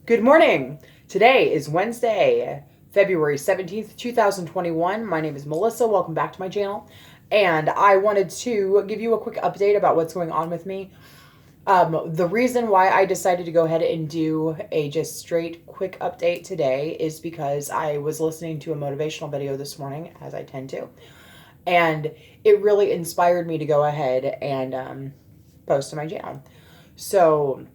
Good morning. Today is Wednesday, February 17th, 2021. My name is Melissa. Welcome back to my channel. And I wanted to give you a quick update about what's going on with me. The reason why I decided to go ahead and do a just straight quick update today is because I was listening to a motivational video this morning, as I tend to. And it really inspired me to go ahead and post to my channel. So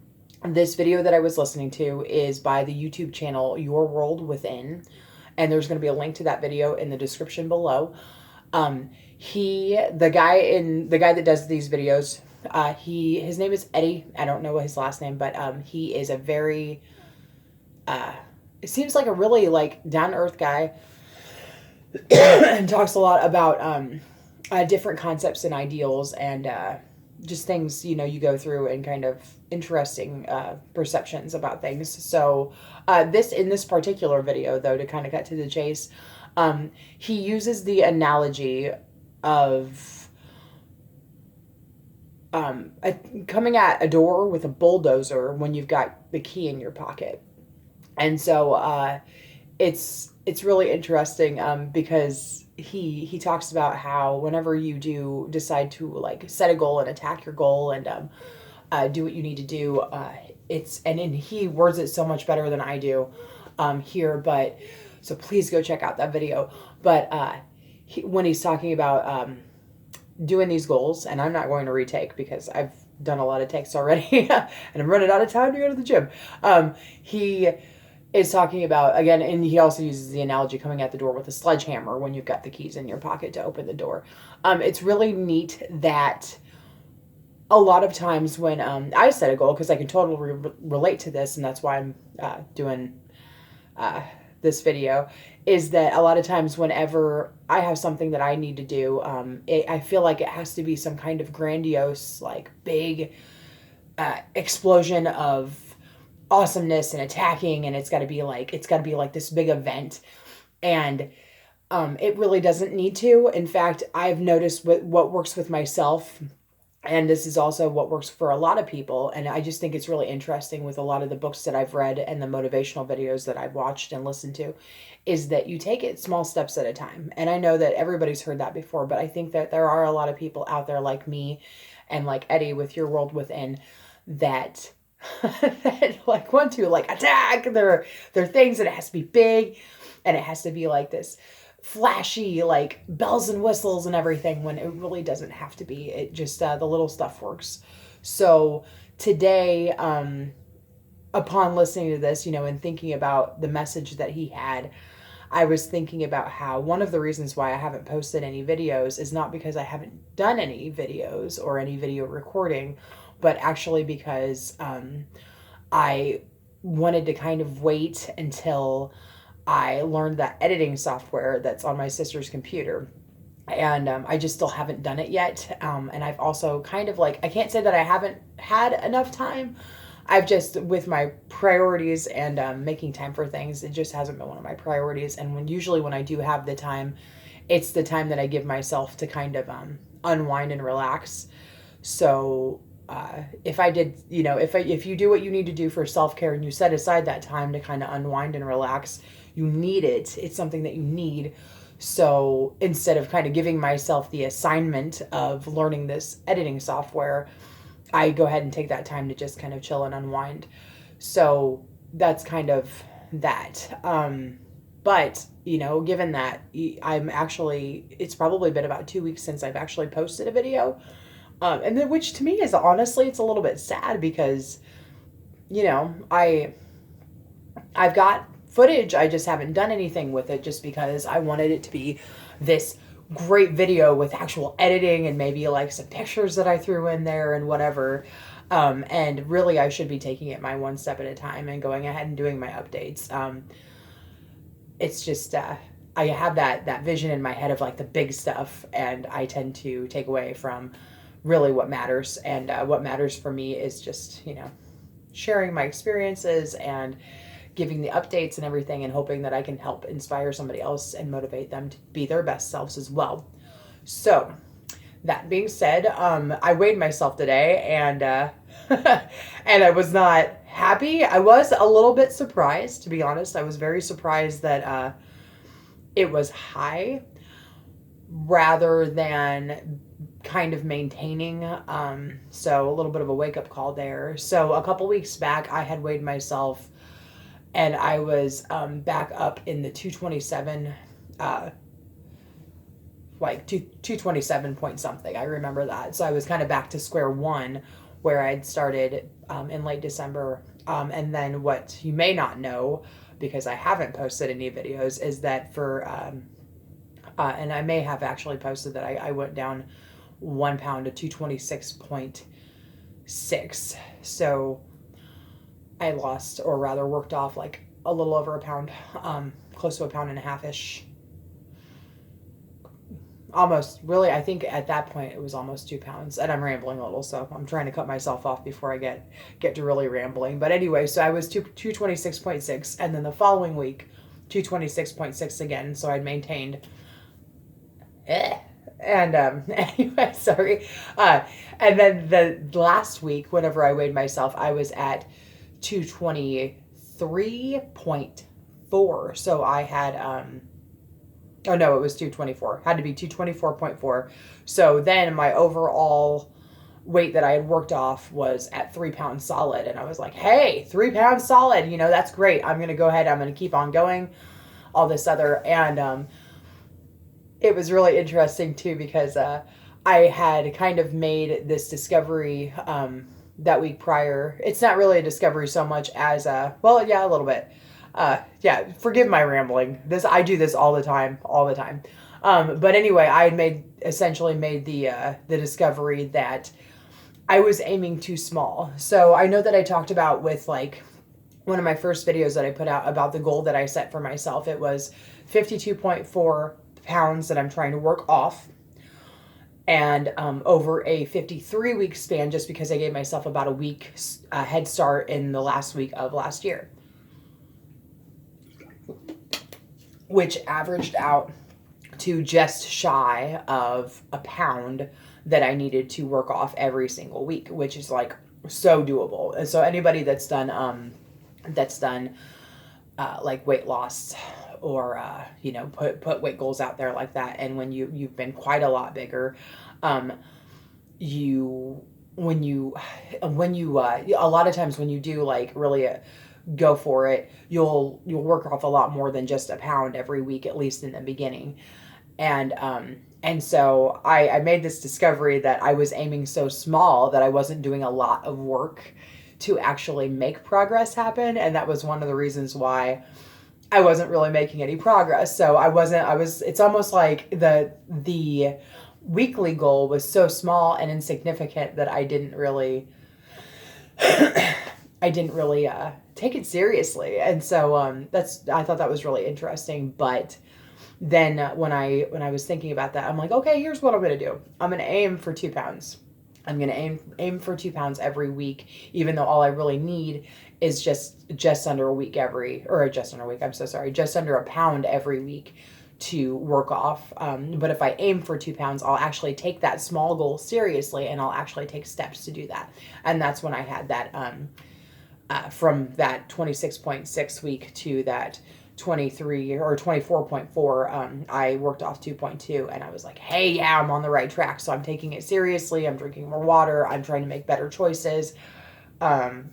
this video that I was listening to is by the YouTube channel Your World Within, and there's going to be a link to that video in the description below. The guy that does these videos, his name is Eddie. I don't know his last name, but he is a very it seems like a really like down to earth guy, and talks a lot about different concepts and ideals and just things you go through and kind of interesting perceptions about things. So in this particular video, though, to kind of cut to the chase, he uses the analogy of coming at a door with a bulldozer when you've got the key in your pocket. And so it's really interesting because he talks about how whenever you do decide to like set a goal and attack your goal and do what you need to do, and he words it so much better than I do here. But so please go check out that video. But when he's talking about doing these goals, and I'm not going to retake because I've done a lot of takes already and I'm running out of time to go to the gym. He is talking about, again, and he also uses the analogy coming at the door with a sledgehammer when you've got the keys in your pocket to open the door. It's really neat that a lot of times when I set a goal, because I can totally relate to this, and that's why I'm doing this video, is that a lot of times whenever I have something that I need to do, I feel like it has to be some kind of grandiose, like big explosion of awesomeness and attacking, and it's got to be like this big event, and it really doesn't need to. In fact, I've noticed what works with myself, and this is also what works for a lot of people, and I just think it's really interesting with a lot of the books that I've read and the motivational videos that I've watched and listened to, is that you take it small steps at a time. And I know that everybody's heard that before, but I think that there are a lot of people out there like me and like Eddie with Your World Within that that like want to like attack their things, and it has to be big and it has to be like this flashy, like bells and whistles and everything, when it really doesn't have to be. It just the little stuff works. So today, upon listening to this, and thinking about the message that he had, I was thinking about how one of the reasons why I haven't posted any videos is not because I haven't done any videos or any video recording, but actually because I wanted to kind of wait until I learned that editing software that's on my sister's computer. And I just still haven't done it yet. And I've also kind of like, I can't say that I haven't had enough time. I've just, with my priorities and making time for things, it just hasn't been one of my priorities. And usually when I do have the time, it's the time that I give myself to kind of unwind and relax. So if I did, if you do what you need to do for self-care and you set aside that time to kind of unwind and relax, you need it. It's something that you need. So instead of kind of giving myself the assignment of learning this editing software, I go ahead and take that time to just kind of chill and unwind. So that's kind of that. But, given that it's probably been about 2 weeks since I've actually posted a video. And then, which to me is honestly, it's a little bit sad because, I've got footage. I just haven't done anything with it just because I wanted it to be this great video with actual editing and maybe like some pictures that I threw in there and whatever. And really I should be taking it my one step at a time and going ahead and doing my updates. It's just, I have that vision in my head of like the big stuff, and I tend to take away from really what matters. And what matters for me is just, sharing my experiences and giving the updates and everything, and hoping that I can help inspire somebody else and motivate them to be their best selves as well. So that being said, I weighed myself today, and and I was not happy. I was a little bit surprised, to be honest. I was very surprised that it was high rather than kind of maintaining. So a little bit of a wake-up call there. So a couple weeks back, I had weighed myself, and I was back up in the 227, like 227 point something. I remember that. So I was kind of back to square one where I'd started in late December. And then what you may not know, because I haven't posted any videos, is that for, and I may have actually posted that I went down 1 pound to 226.6. So I lost, or rather worked off, like a little over a pound, close to a pound and a half-ish. Almost, really, I think at that point it was almost 2 pounds, and I'm rambling a little, so I'm trying to cut myself off before I get to really rambling. But anyway, so I was 226.6, and then the following week 226.6 again, so I'd maintained. And anyway, sorry. And then the last week, whenever I weighed myself, I was at 223.4. So I had oh no, it was 224. Had to be 224.4. So then my overall weight that I had worked off was at 3 pounds solid. And I was like, hey, 3 pounds solid, that's great. I'm going to go ahead. I'm going to keep on going, all this other. And it was really interesting too, because I had kind of made this discovery that week prior. It's not really a discovery so much as well, yeah, a little bit. Yeah, forgive my rambling. I do this all the time. But anyway, I had essentially made the discovery that I was aiming too small. So I know that I talked about with like one of my first videos that I put out about the goal that I set for myself. It was 52.4 pounds that I'm trying to work off, and over a 53-week span, just because I gave myself about a week head start in the last week of last year, which averaged out to just shy of a pound that I needed to work off every single week, which is like so doable. And so anybody that's done like weight loss, or put weight goals out there like that, and when you've been quite a lot bigger, a lot of times when you do like really go for it, you'll work off a lot more than just a pound every week, at least in the beginning. And so I made this discovery that I was aiming so small that I wasn't doing a lot of work to actually make progress happen, and that was one of the reasons why I wasn't really making any progress. So it's almost like the weekly goal was so small and insignificant that I didn't really take it seriously. And so I thought that was really interesting. But then when I was thinking about that, I'm like, okay, here's what I'm going to do. I'm going to aim for 2 pounds. I'm going to aim for 2 pounds every week, even though all I really need is just under a pound every week to work off. But if I aim for 2 pounds, I'll actually take that small goal seriously, and I'll actually take steps to do that. And that's when I had that, from that 26.6 week to that 23 or 24.4, I worked off 2.2, and I was like, hey, yeah, I'm on the right track. So I'm taking it seriously. I'm drinking more water. I'm trying to make better choices, and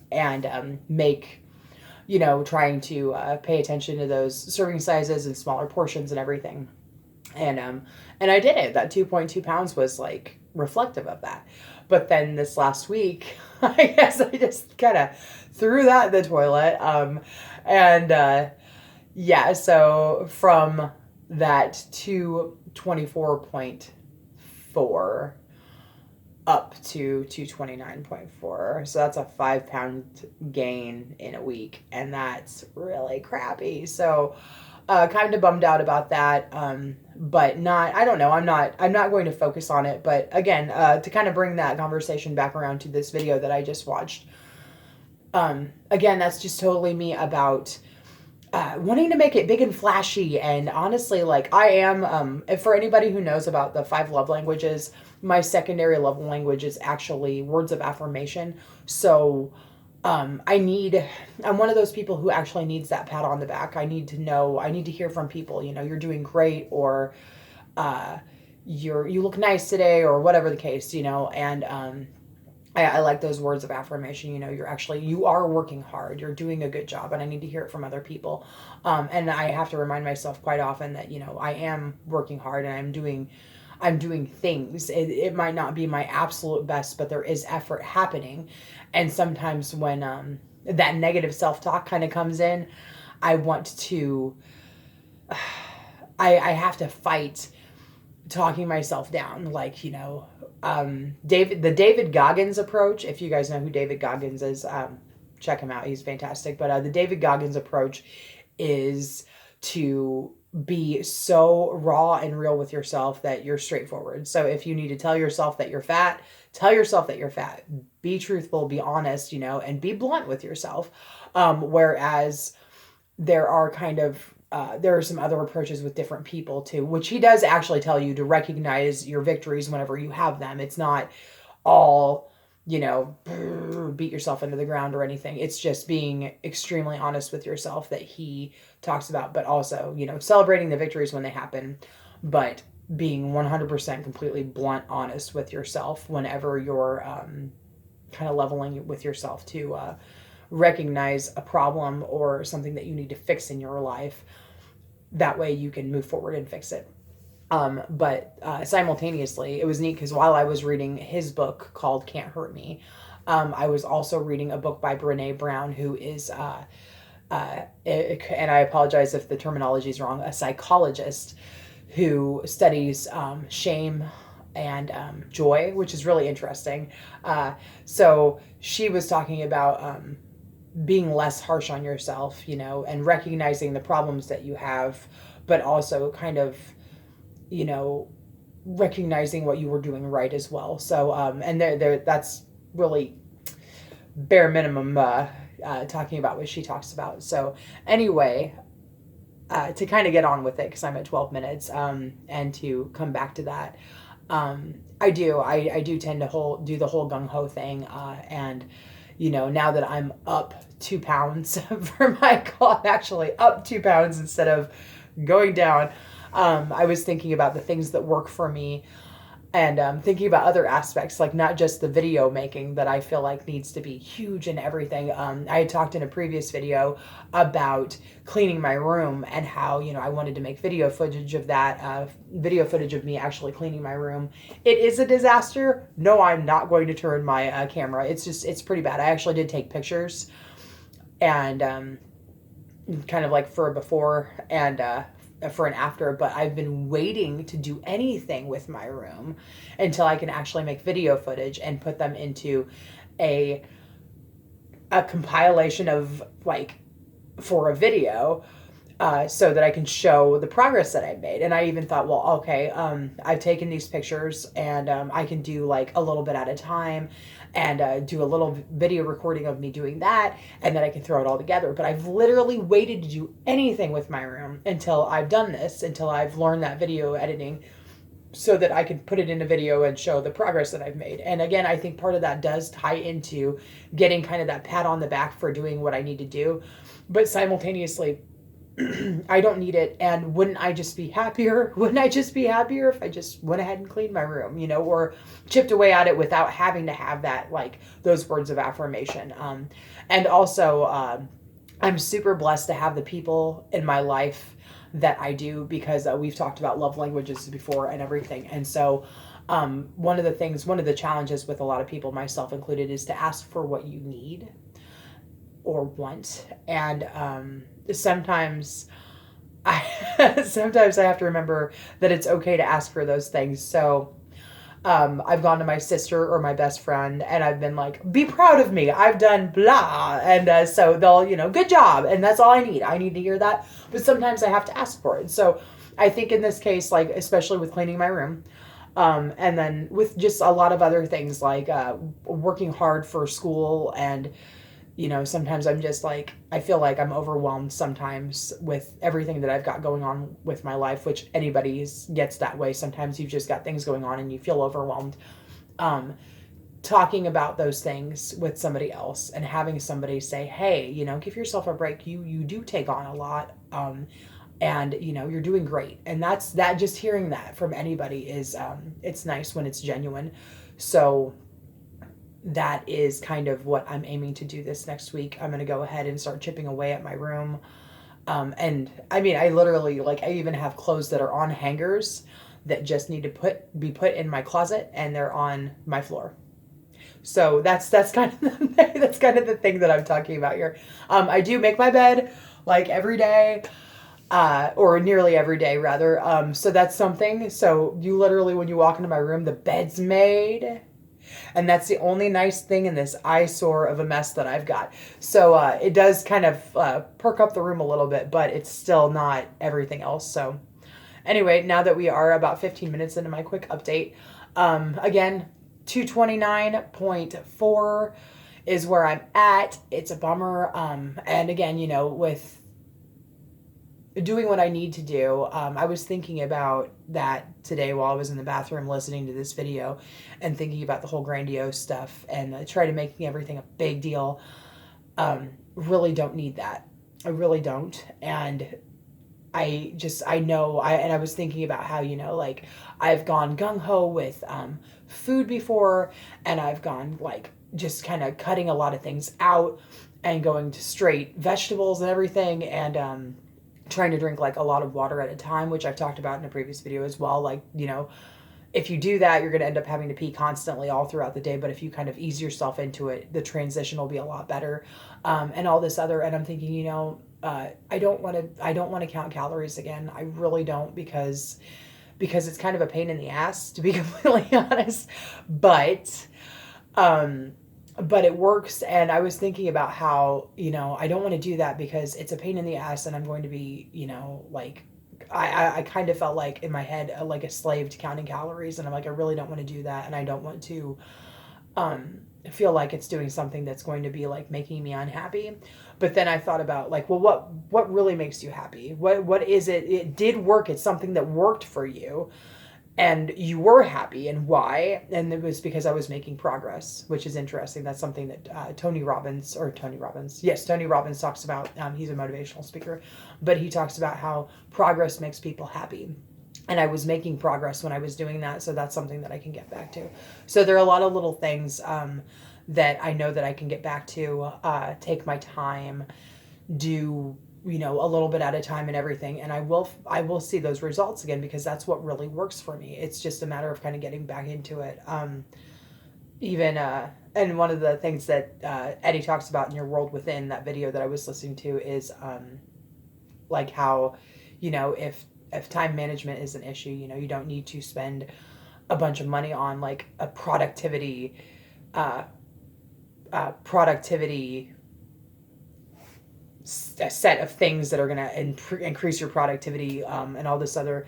trying to pay attention to those serving sizes and smaller portions and everything. And I did it. That 2.2 pounds was like reflective of that. But then this last week, I guess I just kind of threw that in the toilet. Yeah, so from that 224.4 up to 229.4. So that's a 5 pound gain in a week, and that's really crappy. So kind of bummed out about that. But I don't know. I'm not going to focus on it. But again, to kind of bring that conversation back around to this video that I just watched. Again, that's just totally me about wanting to make it big and flashy. And honestly, like I am, for anybody who knows about the 5 love languages, my secondary love language is actually words of affirmation. So I'm one of those people who actually needs that pat on the back. I need to hear from people, you're doing great, or uh, you look nice today, or whatever the case, and I like those words of affirmation. You are working hard, you're doing a good job, and I need to hear it from other people. And I have to remind myself quite often that, I am working hard, and I'm doing things. It might not be my absolute best, but there is effort happening. And sometimes when that negative self-talk kind of comes in, I want to, I have to fight talking myself down. Like, the David Goggins approach. If you guys know who David Goggins is, check him out. He's fantastic. But the David Goggins approach is to be so raw and real with yourself that you're straightforward. So if you need to tell yourself that you're fat, tell yourself that you're fat. Be truthful, be honest, and be blunt with yourself. Whereas there are there are some other approaches with different people too, which he does actually tell you to recognize your victories whenever you have them. It's not all, beat yourself into the ground or anything. It's just being extremely honest with yourself that he talks about, but also, celebrating the victories when they happen, but being 100% completely blunt, honest with yourself whenever you're kind of leveling with yourself to recognize a problem or something that you need to fix in your life. That way you can move forward and fix it. But simultaneously, it was neat because while I was reading his book called Can't Hurt Me, I was also reading a book by Brene Brown, who is, and I apologize if the terminology is wrong, a psychologist who studies shame and joy, which is really interesting. So she was talking about being less harsh on yourself, and recognizing the problems that you have, but also kind of, recognizing what you were doing right as well. So, and that's really bare minimum, talking about what she talks about. So anyway, to kind of get on with it, because I'm at 12 minutes, and to come back to that, I do tend to do the whole gung-ho thing, and now that I'm up 2 pounds for my goal, I'm actually up 2 pounds instead of going down. I was thinking about the things that work for me, and thinking about other aspects, like not just the video making that I feel like needs to be huge and everything. I had talked in a previous video about cleaning my room and how, I wanted to make video footage of that, video footage of me actually cleaning my room. It is a disaster. No, I'm not going to turn my camera. It's pretty bad. I actually did take pictures, and kind of like for a before and for an after, but I've been waiting to do anything with my room until I can actually make video footage and put them into a compilation of, like, for a video, so that I can show the progress that I've made. And I even thought, well, okay, I've taken these pictures, and I can do like a little bit at a time, and do a little video recording of me doing that, and then I can throw it all together. But I've literally waited to do anything with my room until I've done this, until I've learned that video editing, so that I can put it in a video and show the progress that I've made. And again, I think part of that does tie into getting kind of that pat on the back for doing what I need to do. But simultaneously, I don't need it. And wouldn't I just be happier? Wouldn't I just be happier if I just went ahead and cleaned my room, or chipped away at it without having to have that, like, those words of affirmation. And also, I'm super blessed to have the people in my life that I do, because we've talked about love languages before and everything. And so, one of the challenges with a lot of people, myself included, is to ask for what you need or want. And sometimes I have to remember that it's okay to ask for those things. So I've gone to my sister or my best friend, and I've been like, be proud of me, I've done blah. And so they'll, good job. And that's all I need. I need to hear that. But sometimes I have to ask for it. So I think in this case, like, especially with cleaning my room, and then with just a lot of other things, like working hard for school, and sometimes I'm just like, I feel like I'm overwhelmed sometimes with everything that I've got going on with my life, which anybody gets that way. Sometimes you've just got things going on and you feel overwhelmed. talking about those things with somebody else and having somebody say, hey, give yourself a break. You do take on a lot. And you're doing great. And that just hearing that from anybody is, it's nice when it's genuine. So that is kind of what I'm aiming to do this next week. I'm going to go ahead and start chipping away at my room. And I mean, I literally, like, I even have clothes that are on hangers that just need to be put in my closet, and they're on my floor. So that's kind of that's kind of the thing that I'm talking about here. I do make my bed like every day, or nearly every day rather. So that's something. So you literally, when you walk into my room, the bed's made. And that's the only nice thing in this eyesore of a mess that I've got. So it does kind of perk up the room a little bit, but it's still not everything else. So anyway, now that we are about 15 minutes into my quick update, again, 229.4 is where I'm at. It's a bummer. And again, with doing what I need to do. I was thinking about that today while I was in the bathroom listening to this video and thinking about the whole grandiose stuff and try to making everything a big deal. Really don't need that. I really don't. And I know, and I was thinking about how, like I've gone gung-ho with food before, and I've gone like just kind of cutting a lot of things out and going to straight vegetables and everything, and trying to drink like a lot of water at a time, which I've talked about in a previous video as well. Like, if you do that, you're going to end up having to pee constantly all throughout the day. But if you kind of ease yourself into it, the transition will be a lot better. And all this other, and I'm thinking, I don't want to count calories again. I really don't, because it's kind of a pain in the ass, to be completely honest. But it works. And I was thinking about how, I don't want to do that because it's a pain in the ass, and I'm going to be, like, I kind of felt like in my head, like a slave to counting calories. And I'm like, I really don't want to do that. And I don't want to feel like it's doing something that's going to be like making me unhappy. But then I thought about like, well, what really makes you happy? What is it? It did work. It's something that worked for you. And you were happy, and why? And it was because I was making progress, which is interesting. That's something that Tony Robbins talks about. He's a motivational speaker, but he talks about how progress makes people happy. And I was making progress when I was doing that, so that's something that I can get back to. So there are a lot of little things that I know that I can get back to, take my time, do a little bit at a time and everything. And I will see those results again, because that's what really works for me. It's just a matter of kind of getting back into it. And one of the things that Eddie talks about in Your World Within, that video that I was listening to, is like how, if time management is an issue, you don't need to spend a bunch of money on like a productivity a set of things that are going to increase your productivity, and all this other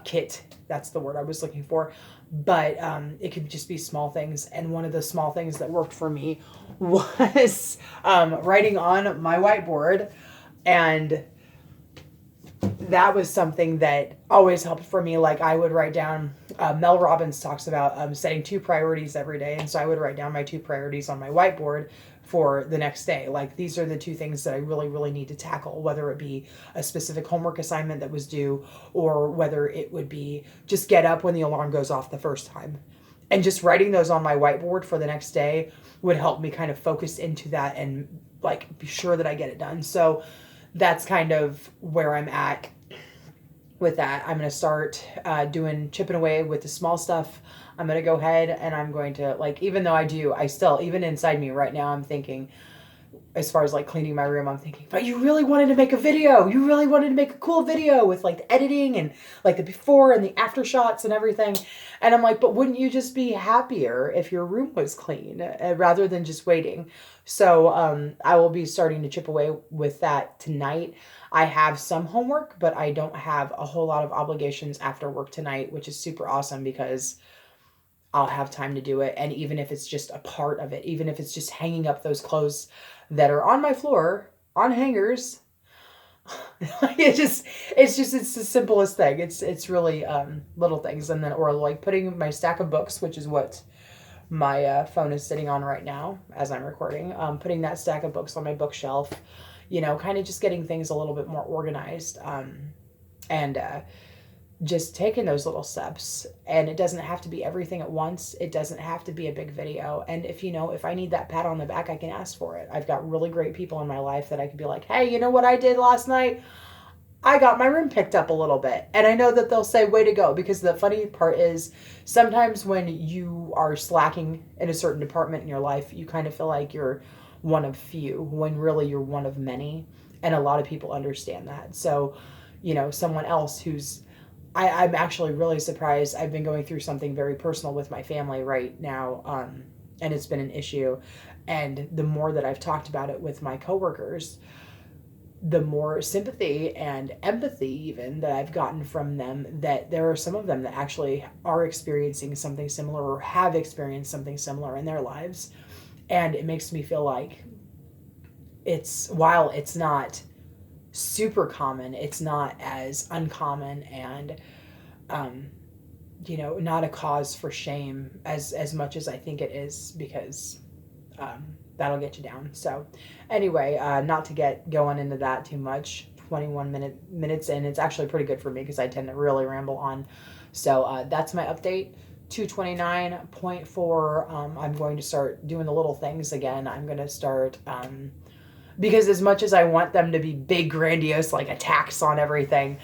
kit. That's the word I was looking for. But it could just be small things. And one of the small things that worked for me was writing on my whiteboard. And that was something that always helped for me. Like I would write down, Mel Robbins talks about setting 2 priorities every day. And so I would write down my 2 priorities on my whiteboard for the next day. Like, these are the 2 things that I really, really need to tackle, whether it be a specific homework assignment that was due, or whether it would be just get up when the alarm goes off the first time. And just writing those on my whiteboard for the next day would help me kind of focus into that and like be sure that I get it done. So that's kind of where I'm at with that. I'm going to start chipping away with the small stuff. I'm going to go ahead and I'm going to, like, even though I still, even inside me right now, I'm thinking, as far as like cleaning my room, I'm thinking, but you really wanted to make a video. You really wanted to make a cool video with like the editing and like the before and the after shots and everything. And I'm like, but wouldn't you just be happier if your room was clean rather than just waiting? So I will be starting to chip away with that tonight. I have some homework, but I don't have a whole lot of obligations after work tonight, which is super awesome because I'll have time to do it. And even if it's just a part of it, even if it's just hanging up those clothes that are on my floor on hangers, it's the simplest thing. It's really little things. And then, or like putting my stack of books, which is what my phone is sitting on right now as I'm recording. Putting that stack of books on my bookshelf, kind of just getting things a little bit more organized, and just taking those little steps. And it doesn't have to be everything at once. It doesn't have to be a big video. And if I need that pat on the back, I can ask for it. I've got really great people in my life that I could be like, hey, you know what I did last night? I got my room picked up a little bit. And I know that they'll say, way to go. Because the funny part is sometimes when you are slacking in a certain department in your life, you kind of feel like you're one of few when really you're one of many. And a lot of people understand that. So, someone else I'm actually really surprised. I've been going through something very personal with my family right now. And it's been an issue. And the more that I've talked about it with my coworkers, the more sympathy and empathy even that I've gotten from them, that there are some of them that actually are experiencing something similar or have experienced something similar in their lives. And it makes me feel like while it's not super common, it's not as uncommon and, not a cause for shame as much as I think it is, because that'll get you down. So anyway, not to get going into that too much, 21 minutes in, it's actually pretty good for me because I tend to really ramble on. So that's my update. 229.4. I'm going to start doing the little things again. I'm going to start, because as much as I want them to be big, grandiose, like attacks on everything,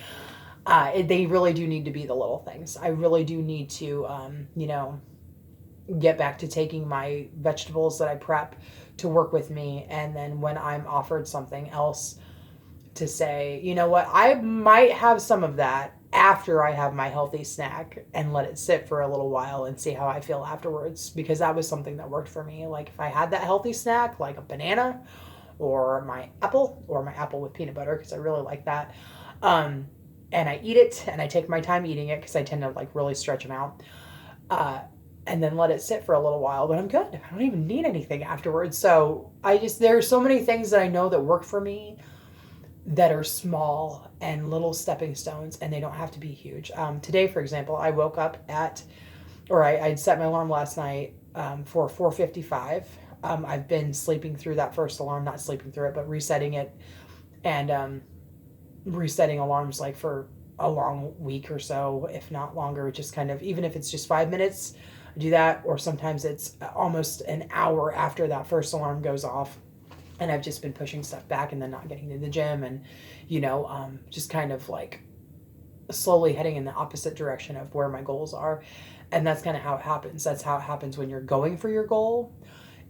they really do need to be the little things. I really do need to, get back to taking my vegetables that I prep to work with me. And then when I'm offered something else, to say, you know what, I might have some of that after I have my healthy snack and let it sit for a little while and see how I feel afterwards. Because that was something that worked for me. Like if I had that healthy snack, like a banana or my apple with peanut butter, because I really like that. And I eat it and I take my time eating it because I tend to like really stretch them out. And then let it sit for a little while, but I'm good. I don't even need anything afterwards. So there are so many things that I know that work for me that are small and little stepping stones, and they don't have to be huge. Today, for example, I woke up I'd set my alarm last night for 4:55. I've been sleeping through that first alarm, not sleeping through it, but resetting it, and resetting alarms like for a long week or so, if not longer, just kind of, even if it's just 5 minutes, I do that, or sometimes it's almost an hour after that first alarm goes off. And I've just been pushing stuff back and then not getting to the gym and, just kind of like slowly heading in the opposite direction of where my goals are. And that's kind of how it happens. That's how it happens when you're going for your goal.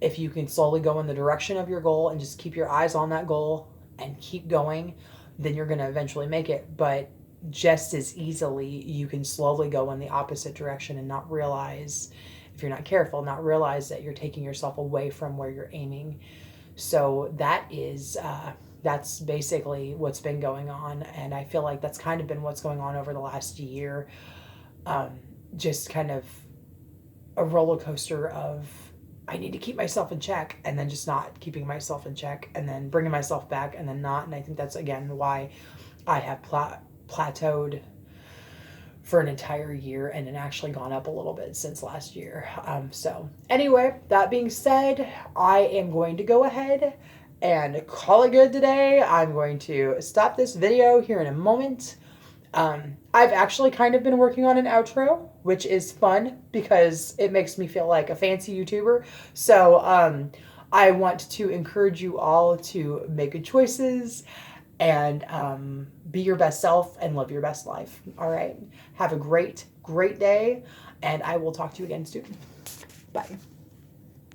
If you can slowly go in the direction of your goal and just keep your eyes on that goal and keep going, then you're going to eventually make it. But just as easily, you can slowly go in the opposite direction and not realize, if you're not careful, not realize that you're taking yourself away from where you're aiming. So that's basically what's been going on. And I feel like that's kind of been what's going on over the last year. Just kind of a roller coaster of, I need to keep myself in check, and then just not keeping myself in check, and then bringing myself back, and then not. And I think that's, again, why I have plateaued for an entire year and then actually gone up a little bit since last year. So anyway, that being said, I am going to go ahead and call it good today. I'm going to stop this video here in a moment. I've actually kind of been working on an outro, which is fun because it makes me feel like a fancy YouTuber. So I want to encourage you all to make good choices and be your best self and live your best life. All right. Have a great, great day. And I will talk to you again soon. Bye.